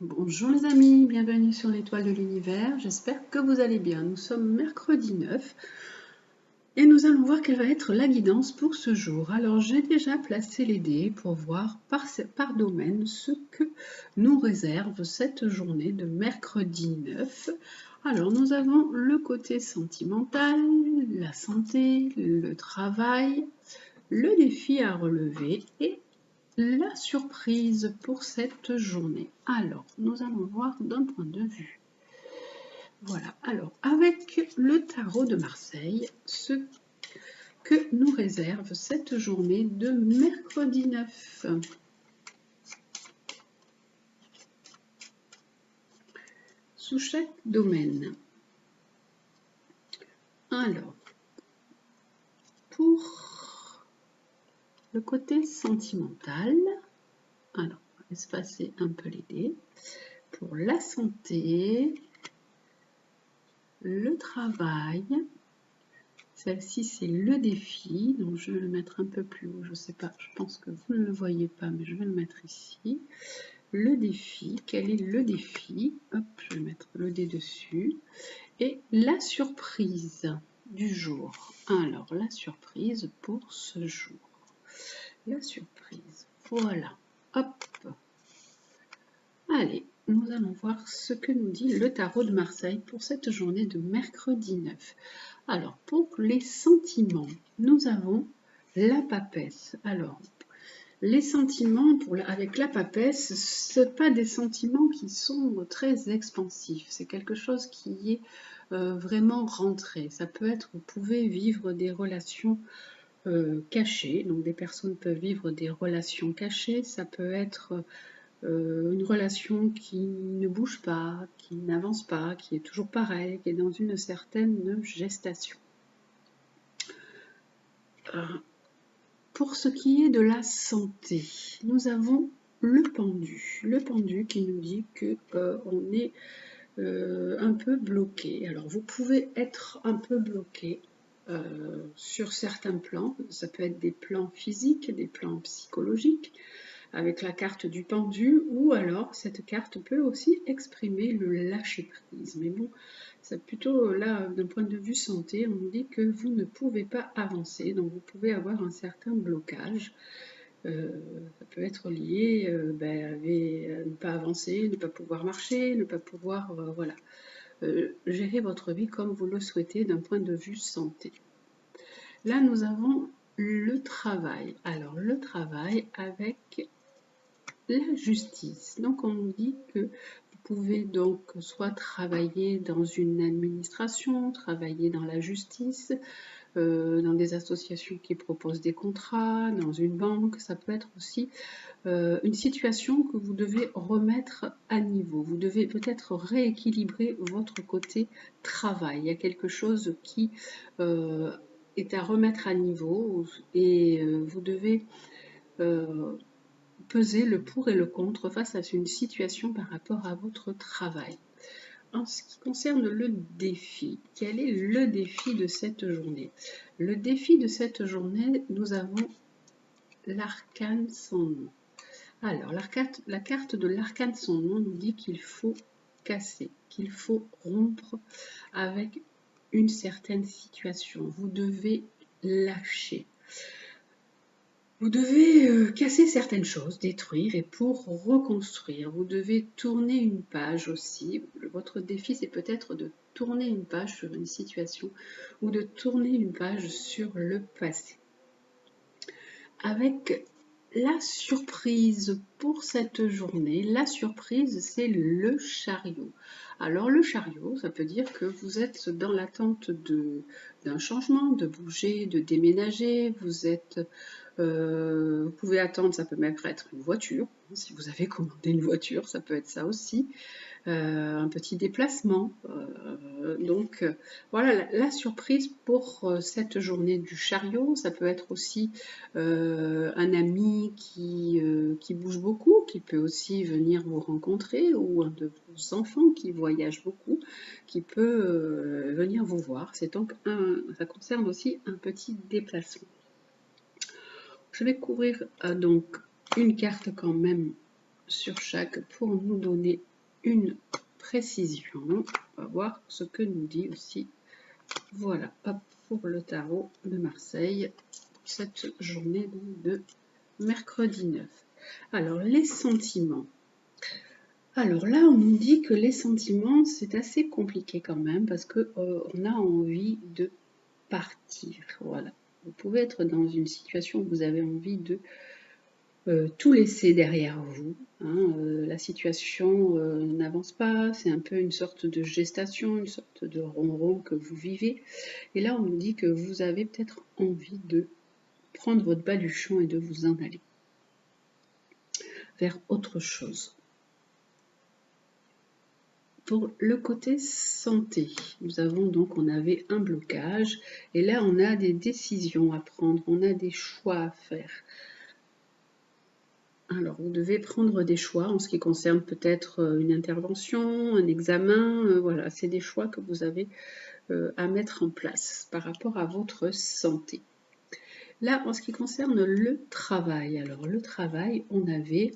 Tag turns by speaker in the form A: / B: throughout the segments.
A: Bonjour les amis, bienvenue sur l'étoile de l'univers, j'espère que vous allez bien. Nous sommes mercredi 9 et nous allons voir quelle va être la guidance pour ce jour. Alors j'ai déjà placé les dés pour voir par domaine ce que nous réserve cette journée de mercredi 9. Alors nous avons le côté sentimental, la santé, le travail, le défi à relever et la surprise pour cette journée. Alors, nous allons voir d'un point de vue. Voilà, alors avec le tarot de Marseille, ce que nous réserve cette journée de mercredi 9. Sous chaque domaine. Alors, pour le côté sentimental, alors, on va espacer un peu les dés. Pour la santé, le travail, celle-ci, c'est le défi, donc je vais le mettre un peu plus haut, je ne sais pas, je pense que vous ne le voyez pas, mais je vais le mettre ici. Le défi, quel est le défi? Hop, je vais mettre le dé dessus. Et la surprise du jour. Alors, la surprise pour ce jour. La surprise, voilà. Hop. Allez, nous allons voir ce que nous dit le tarot de Marseille pour cette journée de mercredi 9. Alors, pour les sentiments, nous avons la papesse. Alors, les sentiments avec la papesse, ce ne sont pas des sentiments qui sont très expansifs. C'est quelque chose qui est vraiment rentré. Ça peut être, vous pouvez vivre des relations cachées. Donc, des personnes peuvent vivre des relations cachées. Ça peut être une relation qui ne bouge pas, qui n'avance pas, qui est toujours pareille, qui est dans une certaine gestation. Pour ce qui est de la santé, nous avons le pendu qui nous dit que on est un peu bloqué. Alors vous pouvez être un peu bloqué sur certains plans, ça peut être des plans physiques, des plans psychologiques, avec la carte du pendu, ou alors cette carte peut aussi exprimer le lâcher-prise. Mais bon, c'est plutôt là, d'un point de vue santé, on nous dit que vous ne pouvez pas avancer, donc vous pouvez avoir un certain blocage. Ça peut être lié à ne pas avancer, ne pas pouvoir marcher, ne pas pouvoir voilà, gérer votre vie comme vous le souhaitez d'un point de vue santé. Là, nous avons le travail. Alors, le travail avec la justice. Donc on nous dit que vous pouvez donc soit travailler dans une administration, travailler dans la justice, dans des associations qui proposent des contrats, dans une banque. Ça peut être aussi une situation que vous devez remettre à niveau. Vous devez peut-être rééquilibrer votre côté travail. Il y a quelque chose qui est à remettre à niveau et vous devez peser le pour et le contre face à une situation par rapport à votre travail. En ce qui concerne le défi, quel est le défi de cette journée? Le défi de cette journée, nous avons l'arcane sans nom. Alors, la carte de l'arcane sans nom nous dit qu'il faut casser, qu'il faut rompre avec une certaine situation. Vous devez lâcher. Vous devez casser certaines choses, détruire, et pour reconstruire, vous devez tourner une page aussi. Votre défi, c'est peut-être de tourner une page sur une situation ou de tourner une page sur le passé. Avec la surprise pour cette journée, la surprise, c'est le chariot. Alors le chariot, ça peut dire que vous êtes dans l'attente d'un changement, de bouger, de déménager, vous pouvez attendre, ça peut même être une voiture, si vous avez commandé une voiture, ça peut être ça aussi, un petit déplacement. Donc voilà, la surprise pour cette journée du chariot, ça peut être aussi un ami qui bouge beaucoup, qui peut aussi venir vous rencontrer, ou un de vos enfants qui voyage beaucoup, qui peut venir vous voir. C'est donc ça concerne aussi un petit déplacement. Je vais couvrir donc une carte quand même sur chaque pour nous donner une précision. On va voir ce que nous dit aussi. Voilà, hop, pour le tarot de Marseille, pour cette journée de mercredi 9. Alors, les sentiments. Alors là, on nous dit que les sentiments, c'est assez compliqué quand même, parce que on a envie de partir. Voilà. Vous pouvez être dans une situation où vous avez envie de tout laisser derrière vous. Hein, la situation n'avance pas, c'est un peu une sorte de gestation, une sorte de ronron que vous vivez. Et là, on nous dit que vous avez peut-être envie de prendre votre baluchon et de vous en aller vers autre chose. Pour le côté santé, nous avons donc, on avait un blocage, et là on a des décisions à prendre, on a des choix à faire. Alors, vous devez prendre des choix en ce qui concerne peut-être une intervention, un examen, voilà, c'est des choix que vous avez à mettre en place par rapport à votre santé. Là, en ce qui concerne le travail, alors le travail, on avait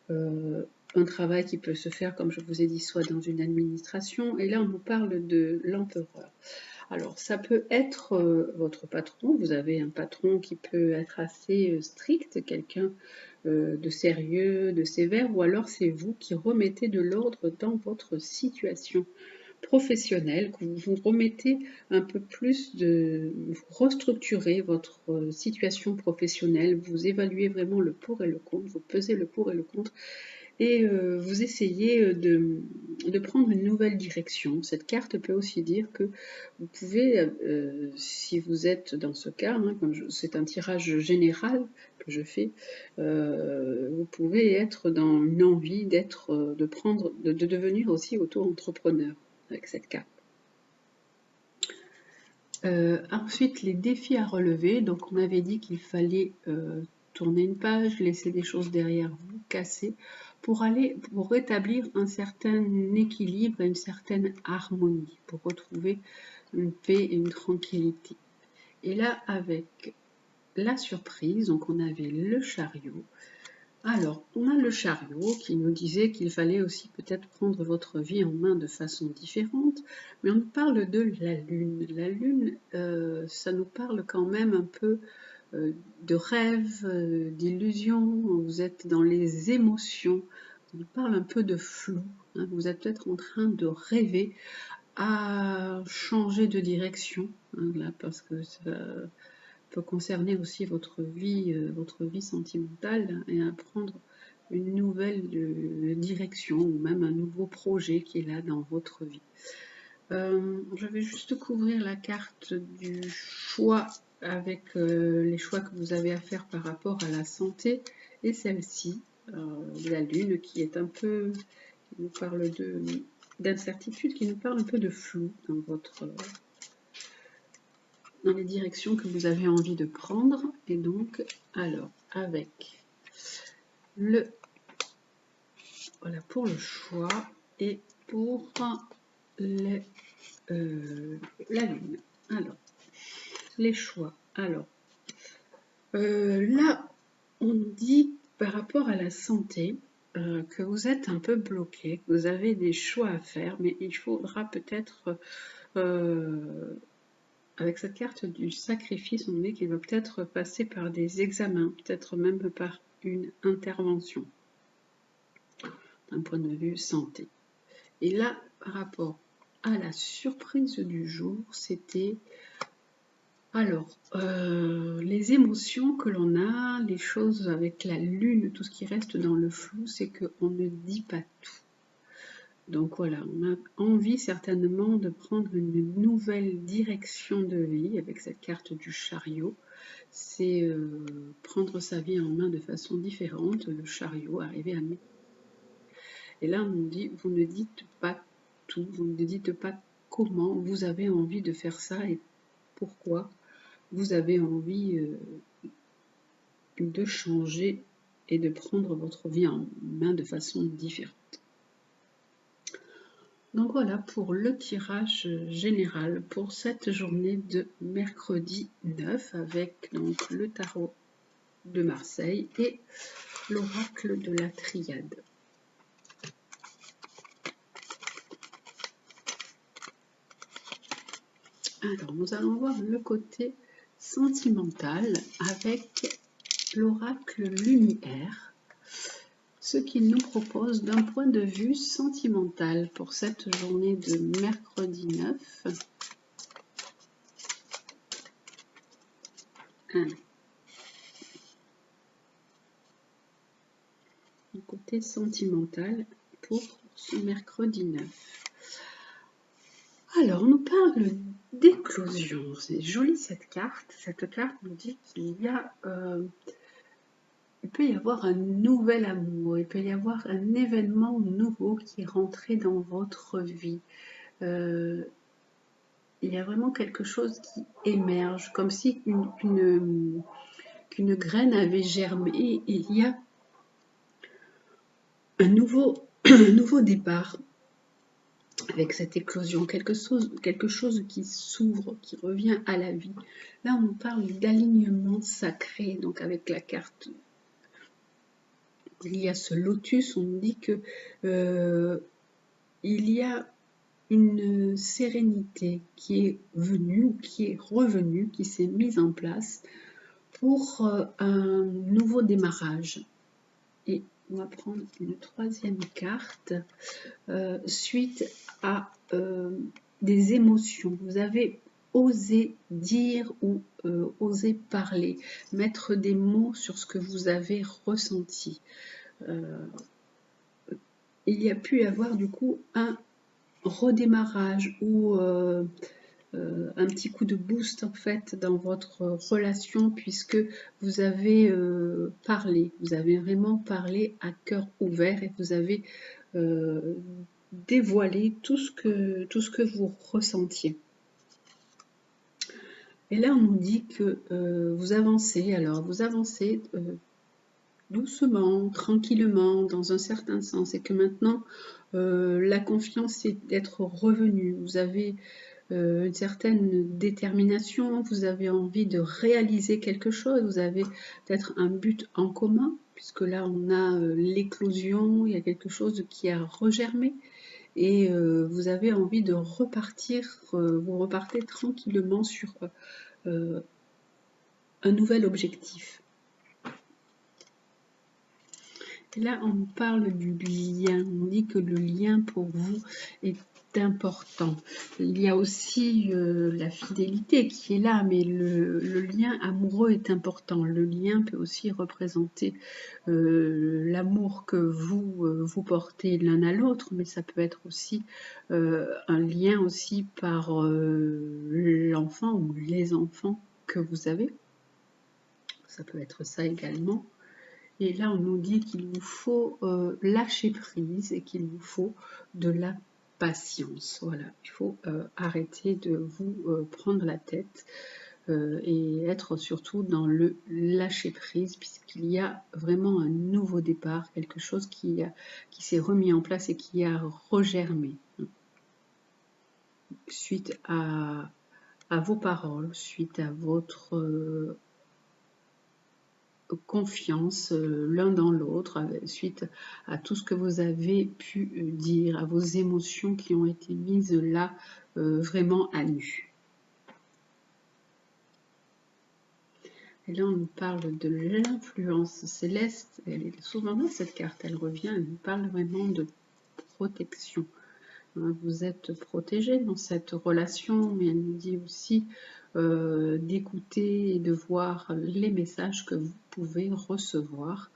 A: un travail qui peut se faire, comme je vous ai dit, soit dans une administration, et là on nous parle de l'empereur. Alors, ça peut être votre patron, vous avez un patron qui peut être assez strict, quelqu'un de sérieux, de sévère, ou alors c'est vous qui remettez de l'ordre dans votre situation professionnelle, que vous remettez un peu plus vous restructurez votre situation professionnelle, vous évaluez vraiment le pour et le contre, vous pesez le pour et le contre, et vous essayez de prendre une nouvelle direction. Cette carte peut aussi dire que vous pouvez, si vous êtes dans ce cas, hein, c'est un tirage général que je fais, vous pouvez être dans une envie de devenir aussi auto-entrepreneur avec cette carte. Ensuite, les défis à relever. Donc, on avait dit qu'il fallait tourner une page, laisser des choses derrière vous, casser, pour rétablir un certain équilibre et une certaine harmonie, pour retrouver une paix et une tranquillité. Et là, avec la surprise, donc on avait le chariot. Alors, on a le chariot qui nous disait qu'il fallait aussi peut-être prendre votre vie en main de façon différente, mais on parle de la lune. La lune, ça nous parle quand même un peu de rêve, d'illusion, vous êtes dans les émotions, ça nous parle un peu de flou, hein, vous êtes peut-être en train de rêver à changer de direction, hein, là, parce que ça peut concerner aussi votre vie sentimentale, et à prendre une nouvelle direction ou même un nouveau projet qui est là dans votre vie. Je vais juste couvrir la carte du choix avec les choix que vous avez à faire par rapport à la santé, et celle-ci, la lune, qui est un peu, qui nous parle d'incertitude, qui nous parle un peu de flou dans les directions que vous avez envie de prendre. Et donc, alors, avec voilà, pour le choix et pour la lune. Alors, les choix. Alors, là, on dit par rapport à la santé que vous êtes un peu bloqué, que vous avez des choix à faire, mais il faudra peut-être, avec cette carte du sacrifice, on dit qu'il va peut-être passer par des examens, peut-être même par une intervention, d'un point de vue santé. Et là, par rapport à la surprise du jour, c'était alors les émotions que l'on a, les choses avec la lune, tout ce qui reste dans le flou, c'est qu'on ne dit pas tout. Donc voilà, on a envie certainement de prendre une nouvelle direction de vie avec cette carte du chariot. C'est prendre sa vie en main de façon différente, le chariot, arriver à mettre. Et là, on nous dit, vous ne dites pas tout, vous ne dites pas comment vous avez envie de faire ça et pourquoi vous avez envie de changer et de prendre votre vie en main de façon différente. Donc voilà pour le tirage général pour cette journée de mercredi 9 avec donc le tarot de Marseille et l'oracle de la Triade. Alors, nous allons voir le côté sentimental avec l'oracle Lumière, ce qu'il nous propose d'un point de vue sentimental pour cette journée de mercredi 9. Le côté sentimental pour ce mercredi 9. Alors, on nous parle d'éclosion. C'est joli cette carte. Cette carte nous dit qu'il y a... il peut y avoir un nouvel amour, il peut y avoir un événement nouveau qui est rentré dans votre vie. Il y a vraiment quelque chose qui émerge, comme si qu'une graine avait germé. Et il y a un nouveau départ avec cette éclosion, quelque chose qui s'ouvre, qui revient à la vie. Là, on parle d'alignement sacré, donc avec la carte. Il y a ce lotus, on dit que il y a une sérénité qui est venue, qui est revenue, qui s'est mise en place pour un nouveau démarrage. Et on va prendre une troisième carte suite à des émotions. Vous avez osé dire ou osé parler, mettre des mots sur ce que vous avez ressenti. Il y a pu y avoir du coup un redémarrage ou un petit coup de boost en fait dans votre relation puisque vous avez parlé, vous avez vraiment parlé à cœur ouvert et vous avez dévoilé tout ce que vous ressentiez. Et là on nous dit que vous avancez, alors vous avancez doucement, tranquillement, dans un certain sens, et que maintenant la confiance est d'être revenue. Vous avez une certaine détermination, vous avez envie de réaliser quelque chose, vous avez peut-être un but en commun, puisque là on a l'éclosion, il y a quelque chose qui a regermé, et vous avez envie de repartir, vous repartez tranquillement sur un nouvel objectif. Et là, on parle du lien. On dit que le lien pour vous est important. Il y a aussi la fidélité qui est là, mais le lien amoureux est important. Le lien peut aussi représenter l'amour que vous portez l'un à l'autre, mais ça peut être aussi un lien aussi par l'enfant ou les enfants que vous avez. Ça peut être ça également. Et là, on nous dit qu'il vous faut lâcher prise et qu'il vous faut de la patience. Voilà, il faut arrêter de vous prendre la tête et être surtout dans le lâcher prise puisqu'il y a vraiment un nouveau départ, quelque chose qui s'est remis en place et qui a regermé suite à vos paroles, suite à votre confiance l'un dans l'autre suite à tout ce que vous avez pu dire, à vos émotions qui ont été mises là vraiment à nu. Et là on nous parle de l'influence céleste, elle est souvent dans cette carte, elle revient, elle nous parle vraiment de protection. Vous êtes protégé dans cette relation, mais elle nous dit aussi d'écouter et de voir les messages que vous pouvez recevoir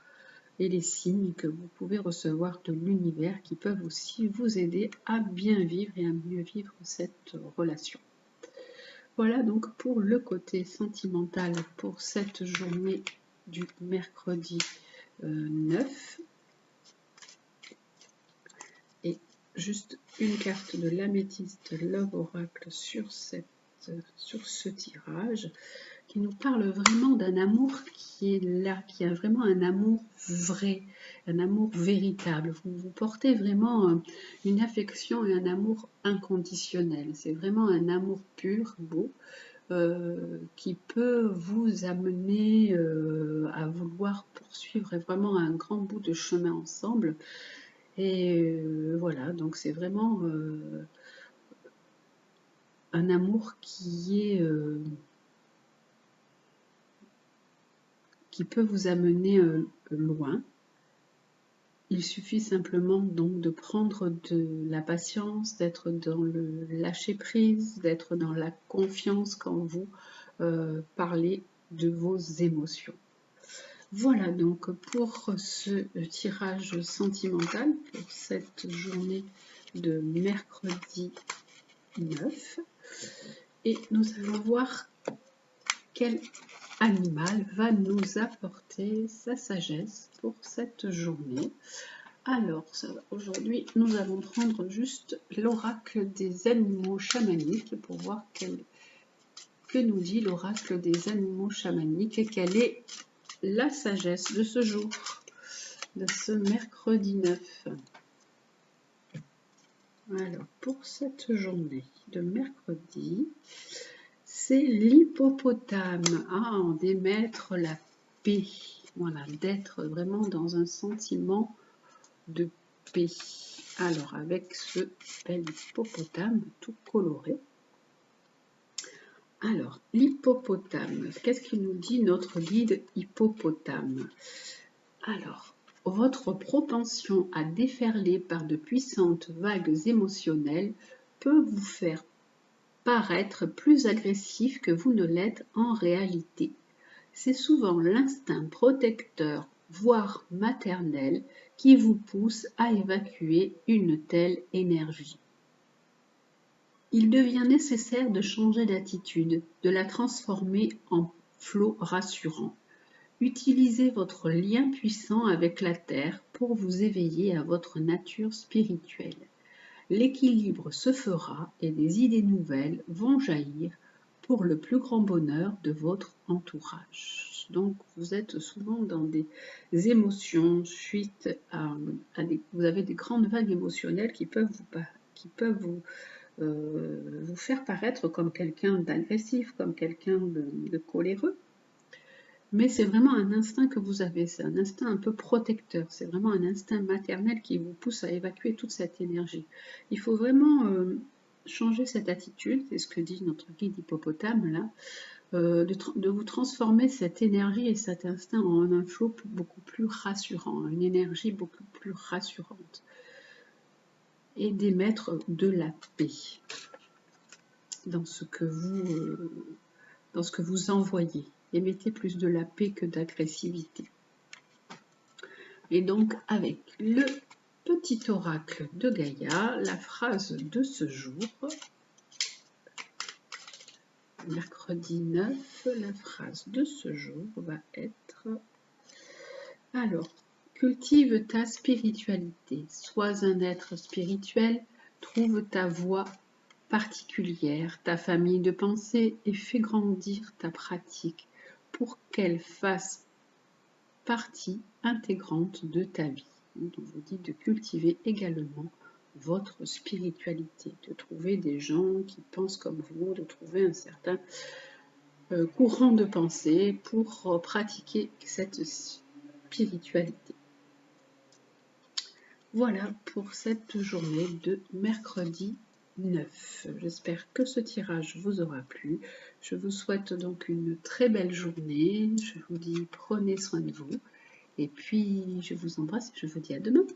A: et les signes que vous pouvez recevoir de l'univers qui peuvent aussi vous aider à bien vivre et à mieux vivre cette relation. Voilà donc pour le côté sentimental pour cette journée du mercredi 9. Et juste une carte de l'améthyste Love Oracle sur ce tirage qui nous parle vraiment d'un amour qui est là, qui a vraiment un amour vrai, un amour véritable. Vous portez vraiment une affection et un amour inconditionnel. C'est vraiment un amour pur, beau, qui peut vous amener à vouloir poursuivre vraiment un grand bout de chemin ensemble. Et voilà, donc c'est vraiment un amour qui peut vous amener loin. Il suffit simplement donc de prendre de la patience, d'être dans le lâcher-prise, d'être dans la confiance quand vous parlez de vos émotions. Voilà donc pour ce tirage sentimental pour cette journée de mercredi 9. Et nous allons voir quel animal va nous apporter sa sagesse pour cette journée. Alors, aujourd'hui, nous allons prendre juste l'oracle des animaux chamaniques pour voir que nous dit l'oracle des animaux chamaniques et quelle est la sagesse de ce jour, de ce mercredi 9. Alors, pour cette journée de mercredi, c'est l'hippopotame. Ah, d'émettre la paix. Voilà, d'être vraiment dans un sentiment de paix. Alors, avec ce bel hippopotame tout coloré. Alors, l'hippopotame, qu'est-ce qu'il nous dit notre guide hippopotame? Alors, votre propension à déferler par de puissantes vagues émotionnelles peut vous faire paraître plus agressif que vous ne l'êtes en réalité. C'est souvent l'instinct protecteur, voire maternel, qui vous pousse à évacuer une telle énergie. Il devient nécessaire de changer d'attitude, de la transformer en flot rassurant. Utilisez votre lien puissant avec la Terre pour vous éveiller à votre nature spirituelle. L'équilibre se fera et des idées nouvelles vont jaillir pour le plus grand bonheur de votre entourage. Donc vous êtes souvent dans des émotions suite vous avez des grandes vagues émotionnelles qui peuvent vous faire paraître comme quelqu'un d'agressif, comme quelqu'un de coléreux. Mais c'est vraiment un instinct que vous avez, c'est un instinct un peu protecteur, c'est vraiment un instinct maternel qui vous pousse à évacuer toute cette énergie. Il faut vraiment changer cette attitude, c'est ce que dit notre guide hippopotame là, de vous transformer cette énergie et cet instinct en un flot beaucoup plus rassurant, une énergie beaucoup plus rassurante. Et d'émettre de la paix dans ce que vous envoyez. Émettez plus de la paix que d'agressivité. Et donc, avec le petit oracle de Gaïa, la phrase de ce jour, mercredi 9, la phrase de ce jour va être: alors, cultive ta spiritualité, sois un être spirituel, trouve ta voie particulière, ta famille de pensée et fais grandir ta pratique pour qu'elle fasse partie intégrante de ta vie. On vous dit de cultiver également votre spiritualité, de trouver des gens qui pensent comme vous, de trouver un certain courant de pensée pour pratiquer cette spiritualité. Voilà pour cette journée de mercredi 9. J'espère que ce tirage vous aura plu. Je vous souhaite donc une très belle journée. Je vous dis prenez soin de vous. Et puis je vous embrasse et je vous dis à demain.